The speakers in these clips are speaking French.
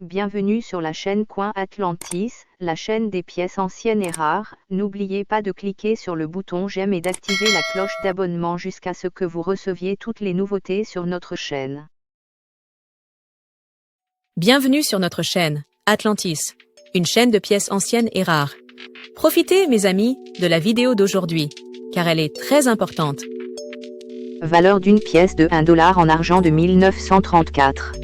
Bienvenue sur la chaîne Coin Atlantis, la chaîne des pièces anciennes et rares. N'oubliez pas de cliquer sur le bouton j'aime et d'activer la cloche d'abonnement jusqu'à ce que vous receviez toutes les nouveautés sur notre chaîne. Bienvenue sur notre chaîne, Atlantis, une chaîne de pièces anciennes et rares. Profitez, mes amis, de la vidéo d'aujourd'hui, car elle est très importante. Valeur d'une pièce de 1 dollar en argent de 1934.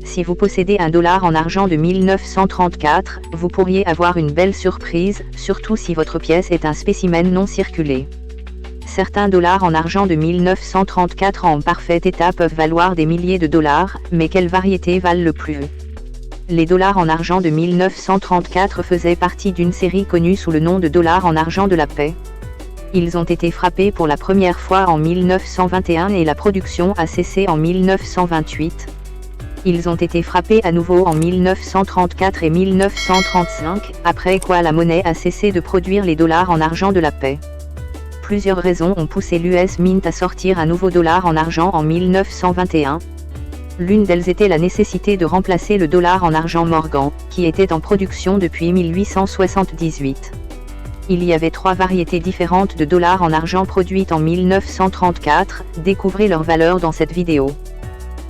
Si vous possédez 1 dollar en argent de 1934, vous pourriez avoir une belle surprise, surtout si votre pièce est un spécimen non circulé. Certains dollars en argent de 1934 en parfait état peuvent valoir des milliers de dollars, mais quelle variété valent le plus? Les dollars en argent de 1934 faisaient partie d'une série connue sous le nom de dollars en argent de la paix. Ils ont été frappés pour la première fois en 1921 et la production a cessé en 1928. Ils ont été frappés à nouveau en 1934 et 1935, après quoi la monnaie a cessé de produire les dollars en argent de la paix. Plusieurs raisons ont poussé l'US Mint à sortir un nouveau dollar en argent en 1921. L'une d'elles était la nécessité de remplacer le dollar en argent Morgan, qui était en production depuis 1878. Il y avait 3 variétés différentes de dollars en argent produites en 1934, découvrez leur valeur dans cette vidéo.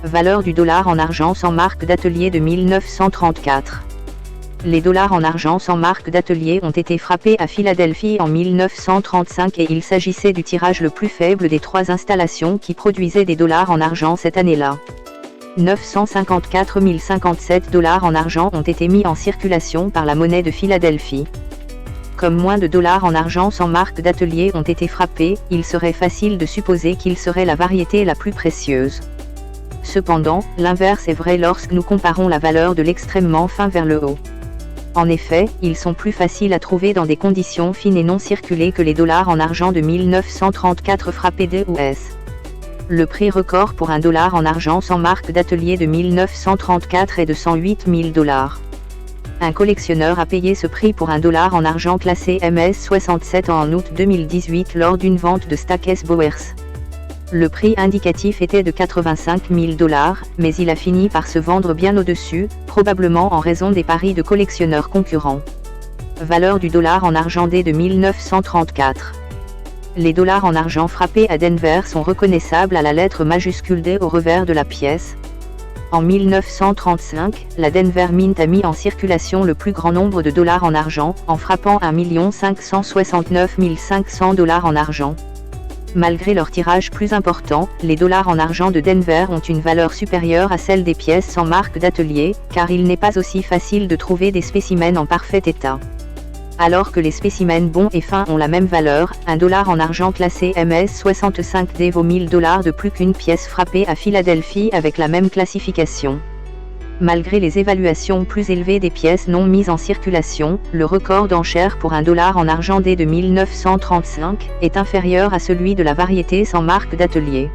Valeur du dollar en argent sans marque d'atelier de 1934. Les dollars en argent sans marque d'atelier ont été frappés à Philadelphie en 1935 et il s'agissait du tirage le plus faible des 3 installations qui produisaient des dollars en argent cette année-là. 954 057 dollars en argent ont été mis en circulation par la monnaie de Philadelphie. Comme moins de dollars en argent sans marque d'atelier ont été frappés, il serait facile de supposer qu'ils seraient la variété la plus précieuse. Cependant, l'inverse est vrai lorsque nous comparons la valeur de l'extrêmement fin vers le haut. En effet, ils sont plus faciles à trouver dans des conditions fines et non circulées que les dollars en argent de 1934 frappés des US. Le prix record pour un dollar en argent sans marque d'atelier de 1934 est de 108 000 dollars. Un collectionneur a payé ce prix pour un dollar en argent classé MS67 en août 2018 lors d'une vente de Stackes Bowers. Le prix indicatif était de 85 000 dollars, mais il a fini par se vendre bien au-dessus, probablement en raison des paris de collectionneurs concurrents. Valeur du dollar en argent D de 1934. Les dollars en argent frappés à Denver sont reconnaissables à la lettre majuscule D au revers de la pièce. En 1935, la Denver Mint a mis en circulation le plus grand nombre de dollars en argent, en frappant 1 569 500 dollars en argent. Malgré leur tirage plus important, les dollars en argent de Denver ont une valeur supérieure à celle des pièces sans marque d'atelier, car il n'est pas aussi facile de trouver des spécimens en parfait état. Alors que les spécimens bons et fins ont la même valeur, un dollar en argent classé MS65D vaut 1000 dollars de plus qu'une pièce frappée à Philadelphie avec la même classification. Malgré les évaluations plus élevées des pièces non mises en circulation, le record d'enchères pour un dollar en argent D de 1935 est inférieur à celui de la variété sans marque d'atelier.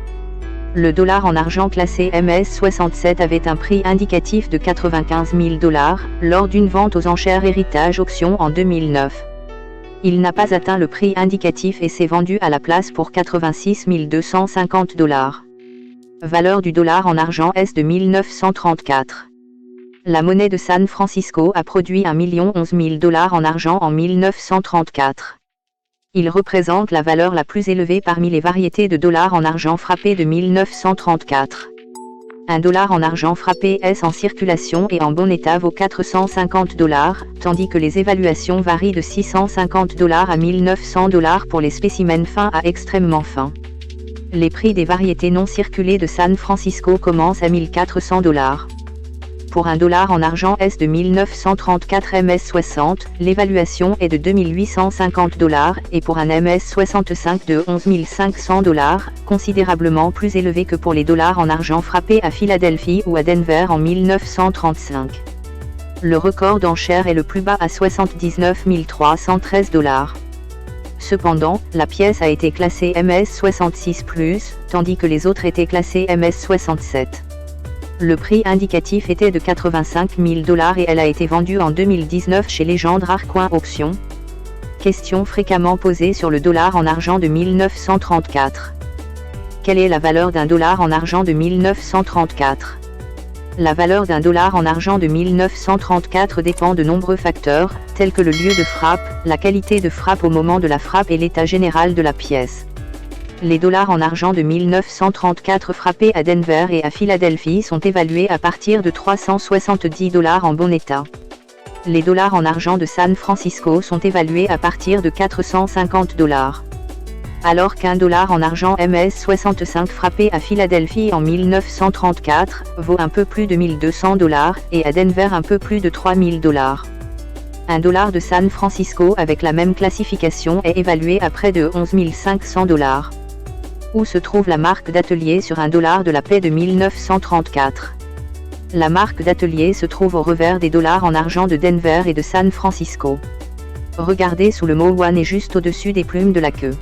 Le dollar en argent classé MS67 avait un prix indicatif de 95 000 dollars, lors d'une vente aux enchères Héritage Auction en 2009. Il n'a pas atteint le prix indicatif et s'est vendu à la place pour 86 250 dollars. Valeur du dollar en argent S de 1934. La monnaie de San Francisco a produit 1 011 000 dollars en argent en 1934. Il représente la valeur la plus élevée parmi les variétés de dollars en argent frappés de 1934. Un dollar en argent frappé S en circulation et en bon état vaut 450 dollars, tandis que les évaluations varient de 650 dollars à 1900 dollars pour les spécimens fins à extrêmement fins. Les prix des variétés non circulées de San Francisco commencent à 1400 dollars. Pour un dollar en argent S de 1934 MS60, l'évaluation est de 2850 dollars, et pour un MS65 de 11 500 dollars, considérablement plus élevé que pour les dollars en argent frappés à Philadelphie ou à Denver en 1935. Le record d'enchères est le plus bas à 79 313 dollars. Cependant, la pièce a été classée MS66+, tandis que les autres étaient classées MS67. Le prix indicatif était de 85 000 dollars et elle a été vendue en 2019 chez Legendre Rare Coin Auction. Question fréquemment posée sur le dollar en argent de 1934. Quelle est la valeur d'un dollar en argent de 1934? La valeur d'un dollar en argent de 1934 dépend de nombreux facteurs, tels que le lieu de frappe, la qualité de frappe au moment de la frappe et l'état général de la pièce. Les dollars en argent de 1934 frappés à Denver et à Philadelphie sont évalués à partir de 370 $ en bon état. Les dollars en argent de San Francisco sont évalués à partir de 450 $. Alors qu'un dollar en argent MS-65 frappé à Philadelphie en 1934 vaut un peu plus de 1200 $ et à Denver un peu plus de 3000 $. Un dollar de San Francisco avec la même classification est évalué à près de 11 500 $. Où se trouve la marque d'atelier sur un dollar de la paix de 1934? La marque d'atelier se trouve au revers des dollars en argent de Denver et de San Francisco. Regardez sous le mot One et juste au-dessus des plumes de la queue.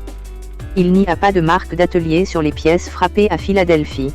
Il n'y a pas de marque d'atelier sur les pièces frappées à Philadelphie.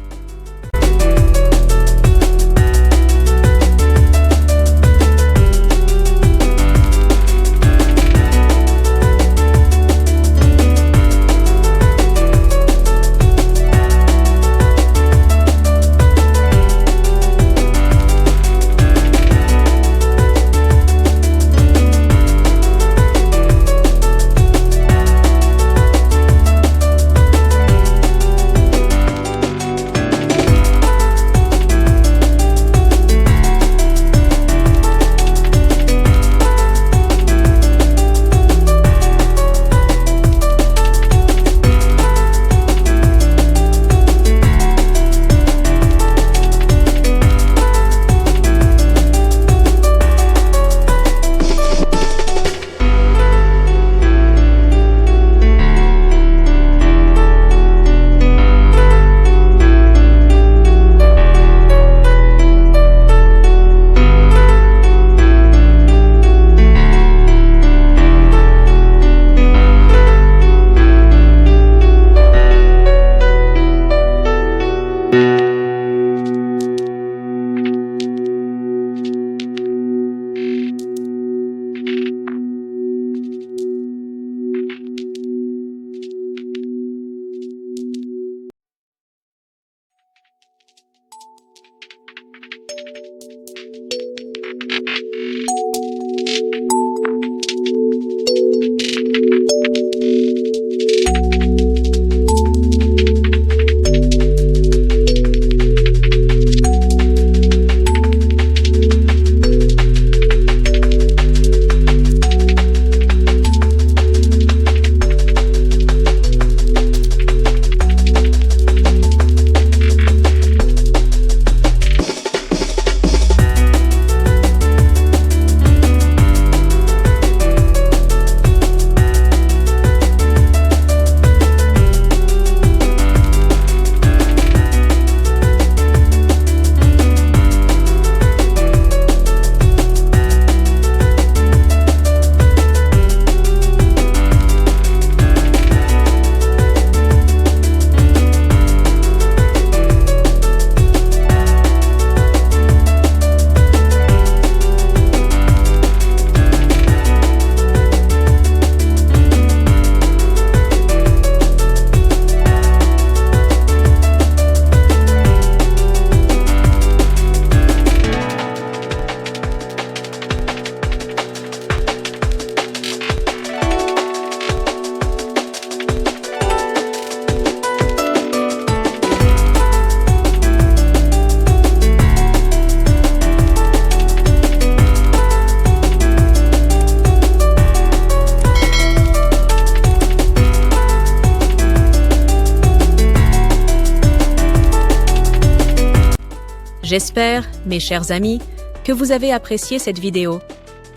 J'espère, mes chers amis, que vous avez apprécié cette vidéo,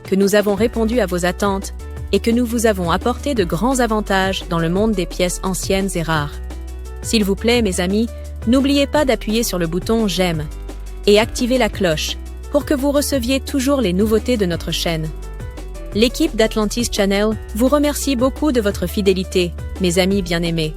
que nous avons répondu à vos attentes et que nous vous avons apporté de grands avantages dans le monde des pièces anciennes et rares. S'il vous plaît, mes amis, n'oubliez pas d'appuyer sur le bouton « J'aime » et activer la cloche pour que vous receviez toujours les nouveautés de notre chaîne. L'équipe d'Atlantis Channel vous remercie beaucoup de votre fidélité, mes amis bien-aimés.